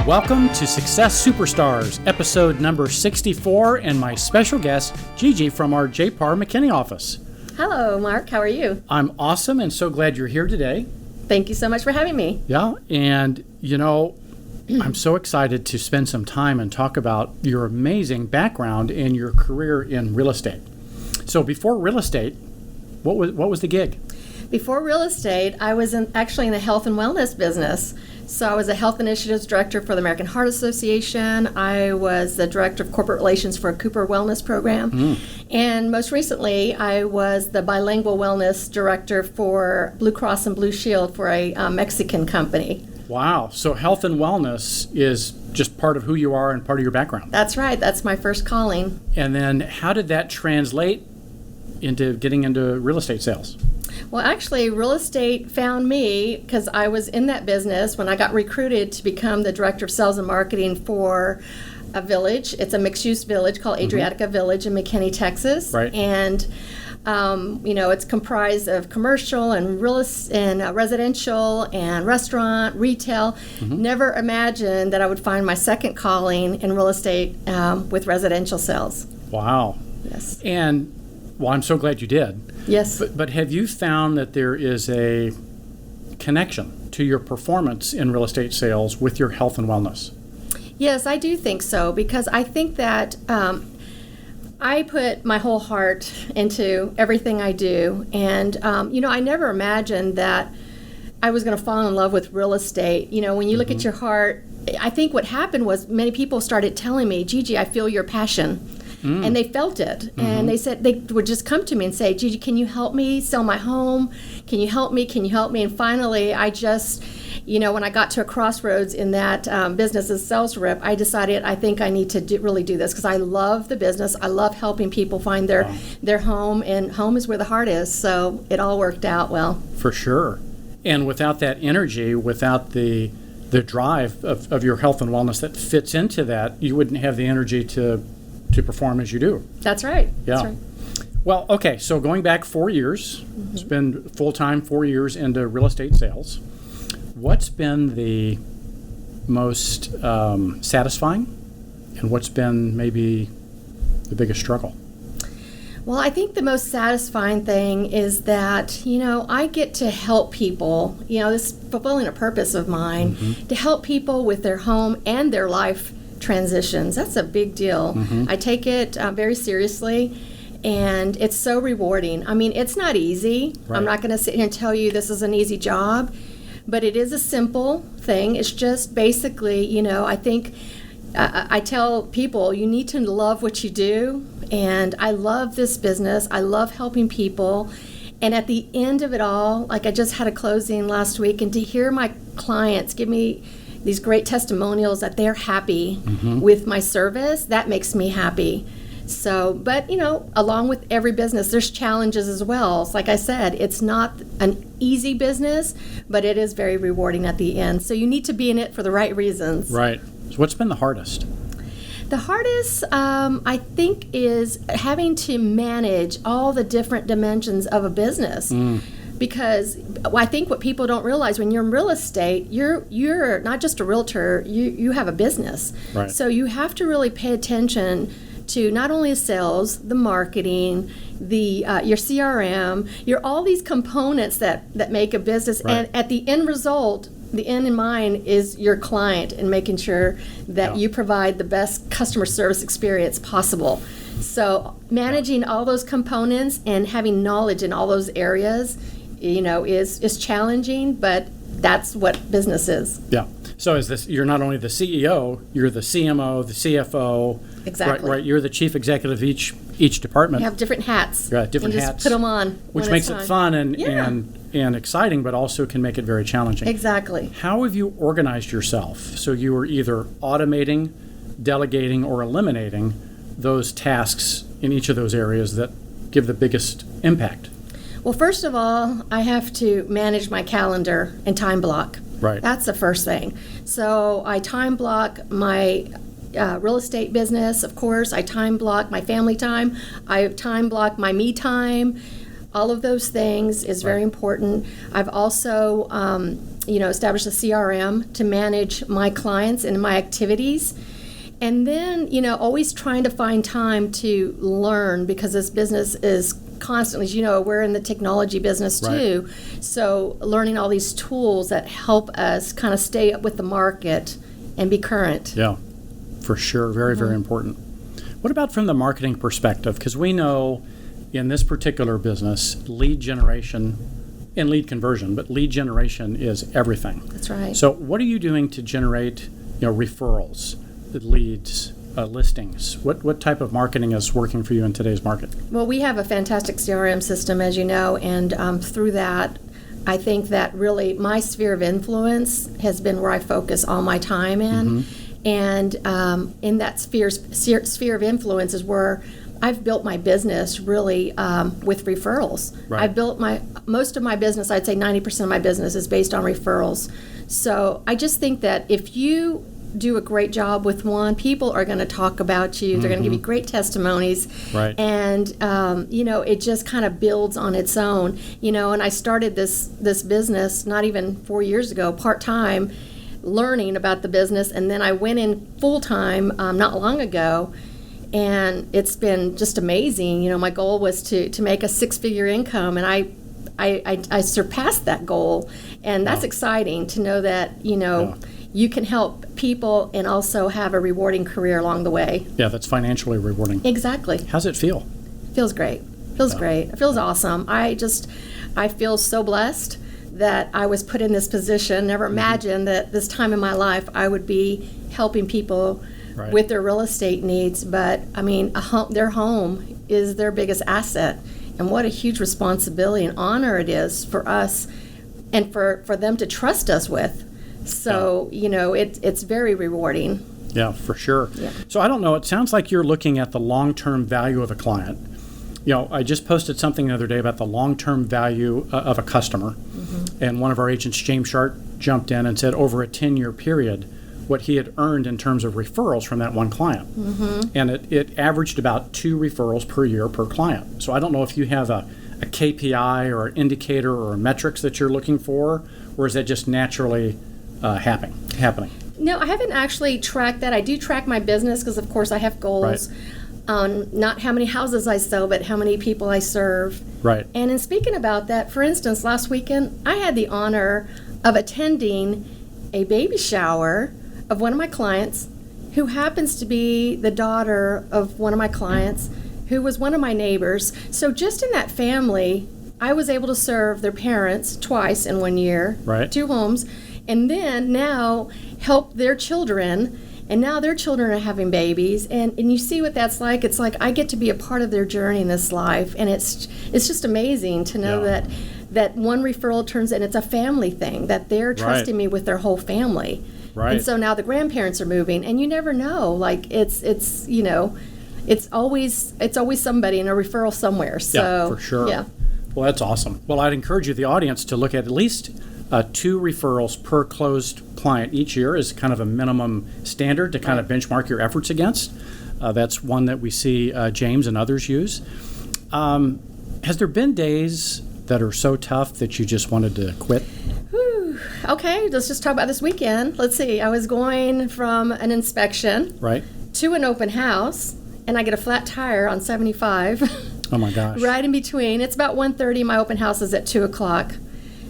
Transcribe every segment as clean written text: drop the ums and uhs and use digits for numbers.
Welcome to Success Superstars, episode number 64, and my special guest, Gigi from our JPAR McKinney office. Hello, Mark. How are you? I'm awesome and so glad you're here today. Thank you so much for having me. Yeah, and I'm so excited to spend some time and talk about your amazing background and your career in real estate. So before real estate, what was the gig? Before real estate, I was actually in the health and wellness business. So I was a health initiatives director for the American Heart Association. I was the director of corporate relations for a Cooper Wellness program. And most recently, I was the bilingual wellness director for Blue Cross and Blue Shield for a Mexican company. Wow. So health and wellness is just part of who you are and part of your background. That's right. That's my first calling. And then how did that translate into getting into real estate sales? Well, actually, real estate found me because I was in that business when I got recruited to become the director of sales and marketing for a village. It's a mixed-use village called Adriatica Village in McKinney, Texas. Right. And it's comprised of commercial and residential and restaurant, retail. Never imagined that I would find my second calling in real estate with residential sales. Wow. Yes. And, well, I'm so glad you did. Yes. But have you found that there is a connection to your performance in real estate sales with your health and wellness? Yes, I do think so, because I think that I put my whole heart into everything I do. And, I never imagined that I was going to fall in love with real estate. When you look at your heart, I think what happened was many people started telling me, Gigi, I feel your passion. And they felt it. And they said, they would just come to me and say, Gigi, can you help me sell my home? Can you help me? Can you help me? And finally, I just, when I got to a crossroads in that business as sales rep, I decided I think I need to really do this because I love the business. I love helping people find their home, and home is where the heart is. So it all worked out well. For sure. And without that energy, without the drive of your health and wellness that fits into that, you wouldn't have the energy to perform as you do. That's right. Yeah. That's right. Well, okay, so going back 4 years, it's been full-time 4 years into real estate sales. What's been the most satisfying, and what's been maybe the biggest struggle? Well, I think the most satisfying thing is that, I get to help people. This is fulfilling a purpose of mine, to help people with their home and their life transitions. That's a big deal. I take it very seriously, and it's so rewarding. I mean, it's not easy. Right. I'm not going to sit here and tell you this is an easy job, but it is a simple thing. It's just basically, I think I tell people you need to love what you do, and I love this business. I love helping people. And at the end of it all, like I just had a closing last week, and to hear my clients give me these great testimonials that they're happy with my service, that makes me happy. So, but along with every business, there's challenges as well. So like I said, it's not an easy business, but it is very rewarding at the end. So you need to be in it for the right reasons. Right. So what's been the hardest? The hardest, I think, is having to manage all the different dimensions of a business. Because I think what people don't realize, when you're in real estate, you're not just a realtor, you have a business. Right. So you have to really pay attention to not only the sales, the marketing, your CRM, all these components that make a business. Right. And at the end result, the end in mind is your client, and making sure that you provide the best customer service experience possible. So managing all those components and having knowledge in all those areas, is challenging, but that's what business is. Yeah. So you're not only the CEO, you're the CMO, the CFO. Exactly. Right. You're the chief executive of each department. You have different hats. Yeah, different and hats. Just put them on. Which makes it fun and exciting, but also can make it very challenging. Exactly. How have you organized yourself so you are either automating, delegating, or eliminating those tasks in each of those areas that give the biggest impact? Well, first of all, I have to manage my calendar and time block. Right. That's the first thing. So I time block my real estate business, of course. I time block my family time. I time block my me time. All of those things is very important. I've also, established a CRM to manage my clients and my activities. And then, always trying to find time to learn, because this business is constantly, as you know, we're in the technology business too. Right. So learning all these tools that help us kind of stay up with the market and be current. Yeah, for sure. Very, very important. What about from the marketing perspective? Because we know in this particular business, lead generation and lead conversion, but lead generation is everything. That's right. So what are you doing to generate referrals, leads, listings? What type of marketing is working for you in today's market? Well, we have a fantastic CRM system, as you know, and through that, I think that really my sphere of influence has been where I focus all my time in. And in that sphere of influence is where I've built my business really with referrals. Right. I've built most of my business, I'd say 90% of my business is based on referrals. So I just think that if you do a great job with one, people are going to talk about you. They're going to give you great testimonies. Right. And, it just kind of builds on its own. And I started this business not even 4 years ago, part-time, learning about the business. And then I went in full-time not long ago. And it's been just amazing. My goal was to make a six-figure income, and I surpassed that goal. And that's exciting to know that, you can help people and also have a rewarding career along the way. Yeah, that's financially rewarding. Exactly. How's it feel? Feels great. Feels great. It feels awesome. I feel so blessed that I was put in this position. Never imagined that this time in my life I would be helping people with their real estate needs. But, their home is their biggest asset. And what a huge responsibility and honor it is for us and for them to trust us with. So, it's very rewarding. Yeah, for sure. Yeah. So I don't know, it sounds like you're looking at the long-term value of a client. I just posted something the other day about the long-term value of a customer. And one of our agents, James Sharp, jumped in and said over a 10-year period, what he had earned in terms of referrals from that one client. And it averaged about 2 referrals per year per client. So I don't know if you have a KPI or an indicator or metrics that you're looking for, or is that just naturally happening? No, I haven't actually tracked that. I do track my business because, of course, I have goals on not how many houses I sell, but how many people I serve. Right. And in speaking about that, for instance, last weekend, I had the honor of attending a baby shower of one of my clients who happens to be the daughter of one of my clients who was one of my neighbors. So just in that family, I was able to serve their parents twice in 1 year, 2 homes, and then now help their children, and now their children are having babies, and you see what that's like. It's like I get to be a part of their journey in this life, and it's just amazing to know that one referral turns, and it's a family thing, that they're trusting me with their whole family. Right. And so now the grandparents are moving, and you never know. Like it's always somebody in a referral somewhere. So yeah, for sure. Yeah. Well, that's awesome. Well, I'd encourage you, the audience, to look at least 2 referrals per closed client each year is kind of a minimum standard to kind of benchmark your efforts against. That's one that we see James and others use. Has there been days that are so tough that you just wanted to quit? Okay, let's just talk about this weekend. Let's see. I was going from an inspection to an open house, and I get a flat tire on 75. Oh my gosh. Right in between. It's about 1:30. My open house is at 2 o'clock.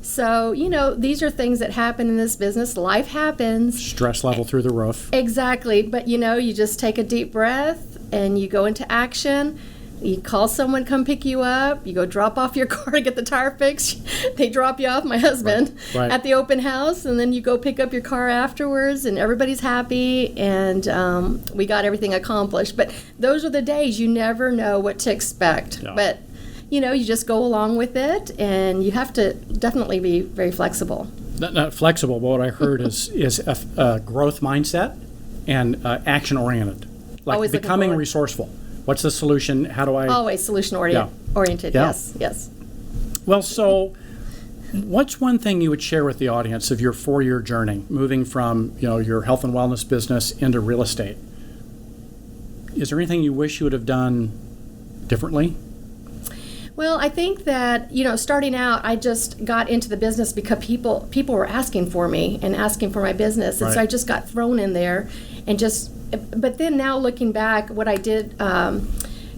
So, these are things that happen in this business. Life happens. Stress level through the roof. Exactly. But, you just take a deep breath and you go into action. You call someone, come pick you up. You go drop off your car to get the tire fixed. They drop you off, my husband, at the open house. And then you go pick up your car afterwards, and everybody's happy. And we got everything accomplished. But those are the days you never know what to expect. Yeah. But you just go along with it, and you have to definitely be very flexible. Not flexible, but what I heard is a growth mindset and action-oriented. Like always becoming resourceful. What's the solution? How do I... Always solution-oriented, yes. Well, so what's one thing you would share with the audience of your 4-year journey, moving from your health and wellness business into real estate? Is there anything you wish you would have done differently? Well, I think that, starting out, I just got into the business because people were asking for me and asking for my business. And so I just got thrown in there but then now looking back, what I did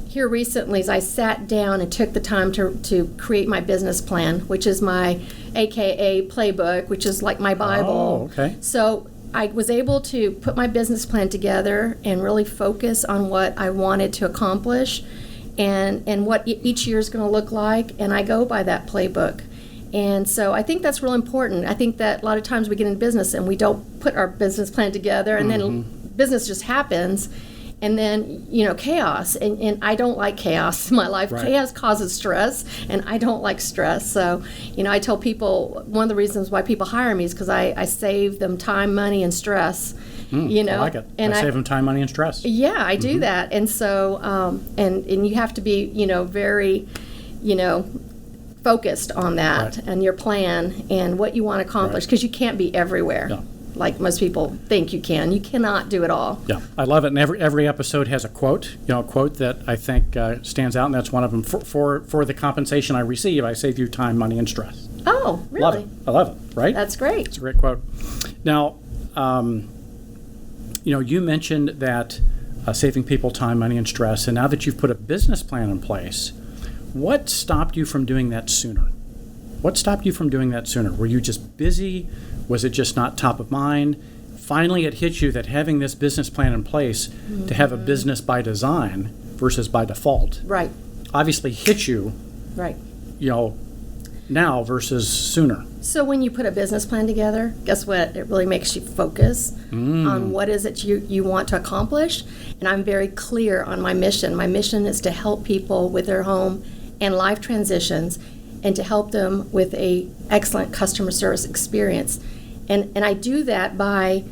here recently is I sat down and took the time to create my business plan, which is my AKA playbook, which is like my Bible. Oh, okay. So I was able to put my business plan together and really focus on what I wanted to accomplish and what each year is going to look like, and I go by that playbook. And so I think that's real important. I think that a lot of times we get in business and we don't put our business plan together, and then business just happens, and then, chaos. And I don't like chaos in my life. Right. Chaos causes stress, and I don't like stress. So, I tell people one of the reasons why people hire me is because I save them time, money, and stress. I like it. And I save them time, money, and stress. Yeah, I do that. And so, and you have to be, very, focused on that and your plan and what you want to accomplish, because you can't be everywhere. Yeah. Like most people think you can. You cannot do it all. Yeah, I love it. And every episode has a quote, a quote that I think stands out, and that's one of them. For the compensation I receive, I save you time, money, and stress. Oh, really? Love it. I love it, right? That's great. It's a great quote. Now, you mentioned that saving people time, money, and stress, and now that you've put a business plan in place, what stopped you from doing that sooner? What stopped you from doing that sooner? Were you just busy? Was it just not top of mind? Finally, it hit you that having this business plan in place to have a business by design versus by default, Right. obviously hit you, Right. now versus sooner. So when you put a business plan together, guess what? It really makes you focus on what is it you want to accomplish. And I'm very clear on my mission. My mission is to help people with their home and life transitions, and to help them with a excellent customer service experience. And I do that by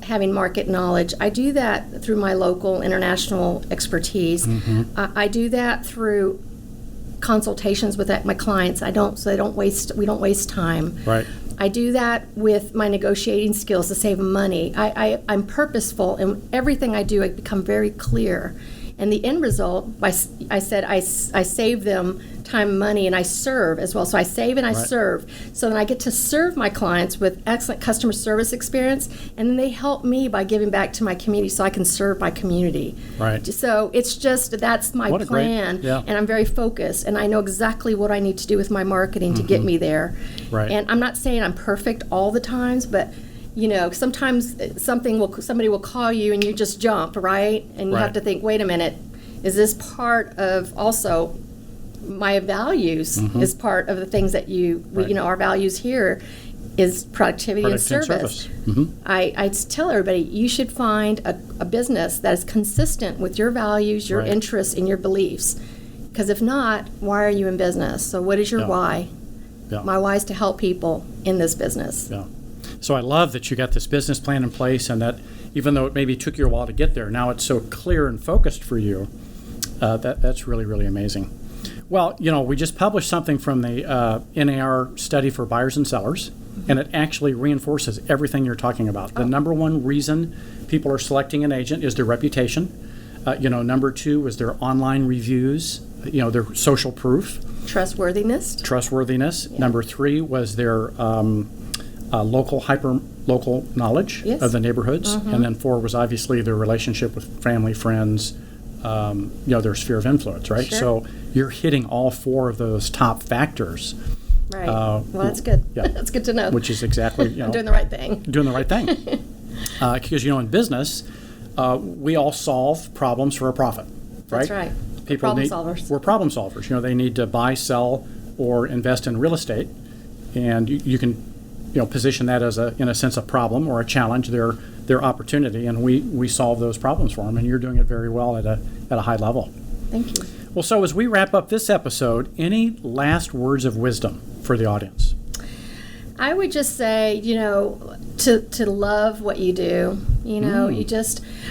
having market knowledge. I do that through my local international expertise. I do that through consultations with my clients. We don't waste time. Right. I do that with my negotiating skills to save money. I'm purposeful in everything I do. I become very clear. And the end result, I said I save them time, money, and I serve as well. So I save and I serve. So then I get to serve my clients with excellent customer service experience, and then they help me by giving back to my community so I can serve my community. Right. So it's just, that's my plan, and I'm very focused, and I know exactly what I need to do with my marketing to get me there. Right. And I'm not saying I'm perfect all the times, but sometimes somebody will call you and you just jump, right? And you have to think, wait a minute, is this part of also my values? Is part of the things that our values here is productivity and service. I tell everybody, you should find a business that is consistent with your values, your interests, and your beliefs. Because if not, why are you in business? So what is your why? My why is to help people in this business. Yeah. So I love that you got this business plan in place, and that even though it maybe took you a while to get there, now it's so clear and focused for you. That's really, really amazing. Well, we just published something from the NAR study for buyers and sellers, and it actually reinforces everything you're talking about. The number one reason people are selecting an agent is their reputation. Number two is their online reviews, their social proof. Trustworthiness. Yeah. Number three was their local knowledge of the neighborhoods, and then four was obviously their relationship with family, friends, their sphere of influence, right? Sure. So you're hitting all four of those top factors. Right. Well, that's good. Yeah. That's good to know. Which is exactly, doing the right thing. Doing the right thing. Because, in business, we all solve problems for a profit, right? That's right. People solvers. We're problem solvers. They need to buy, sell, or invest in real estate, and you can position that as in a sense a problem or a challenge, their opportunity, and we solve those problems for them, and you're doing it very well at a high level. Thank you. Well, so as we wrap up this episode, any last words of wisdom for the audience? I would just say, to love what you do. You know,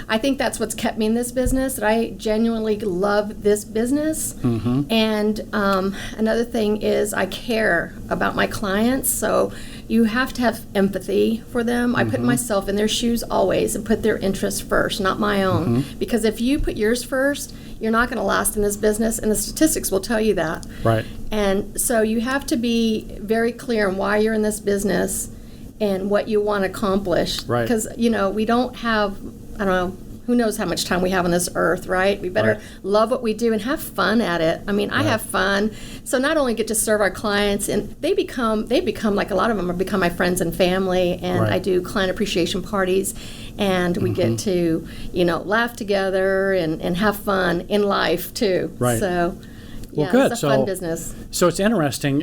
I think that's what's kept me in this business, that I genuinely love this business. And another thing is I care about my clients, so you have to have empathy for them. I put myself in their shoes always and put their interests first, not my own. Because if you put yours first, you're not going to last in this business, and the statistics will tell you that. Right. And so you have to be very clear on why you're in this business and what you want to accomplish. Right. Because, you know, we don't have, I don't know, who knows how much time we have on this earth, right? We better love what we do and have fun at it. I mean, I have fun. So not only get to serve our clients, and they become like, a lot of them have become my friends and family, and I do client appreciation parties, and we get to, you know, laugh together and have fun in life too. Right. So, well, yeah, good. it's a fun business. So it's interesting,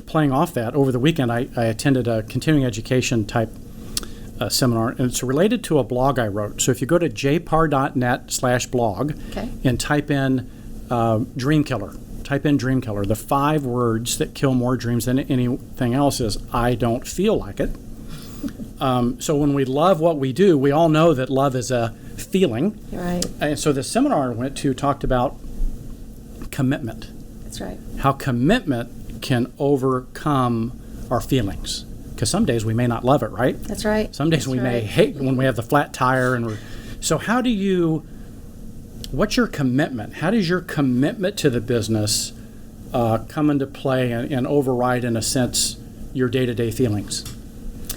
playing off that, over the weekend I attended a continuing education type seminar, and it's related to a blog I wrote. So if you go to jpar.net/blog and type in dream killer, the 5 words that kill more dreams than anything else is, I don't feel like it. So when we love what we do, we all know that love is a feeling. Right. And so the seminar I went to talked about commitment. That's right. How commitment can overcome our feelings. Because some days we may not love it, right? That's right. Some days we may hate when we have the flat tire. So what's your commitment? How does your commitment to the business come into play and override, in a sense, your day-to-day feelings?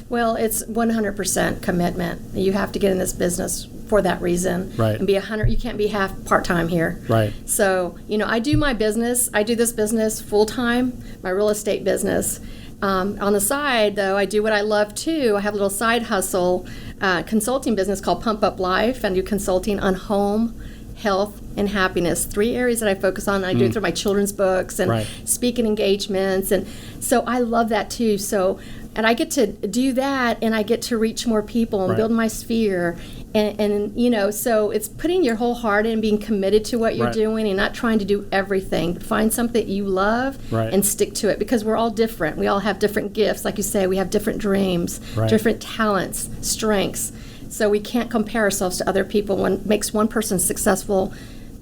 Well, it's 100% commitment. You have to get in this business for that reason. Right. And be 100. You can't be half part-time here. Right. So, you know, I do this business full-time, my real estate business. On the side, though, I do what I love too. I have a little side hustle consulting business called Pump Up Life, and do consulting on home, health, and happiness. 3 areas that I focus on. I do it through my children's books and speaking engagements, and so I love that too. So, and I get to do that, and I get to reach more people and build my sphere. And you know, so it's putting your whole heart in, being committed to what you're doing, and not trying to do everything. But find something that you love and stick to it, because we're all different. We all have different gifts. Like you say, we have different dreams, different talents, strengths. So we can't compare ourselves to other people. What makes one person successful,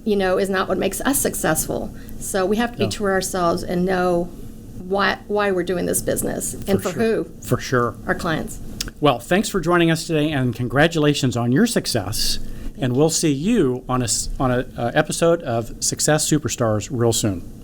you know, is not what makes us successful. So we have to be true to ourselves and know why we're doing this business, and for who. For sure. Our clients. Well, thanks for joining us today, and congratulations on your success. And we'll see you on a episode of Success Superstars real soon.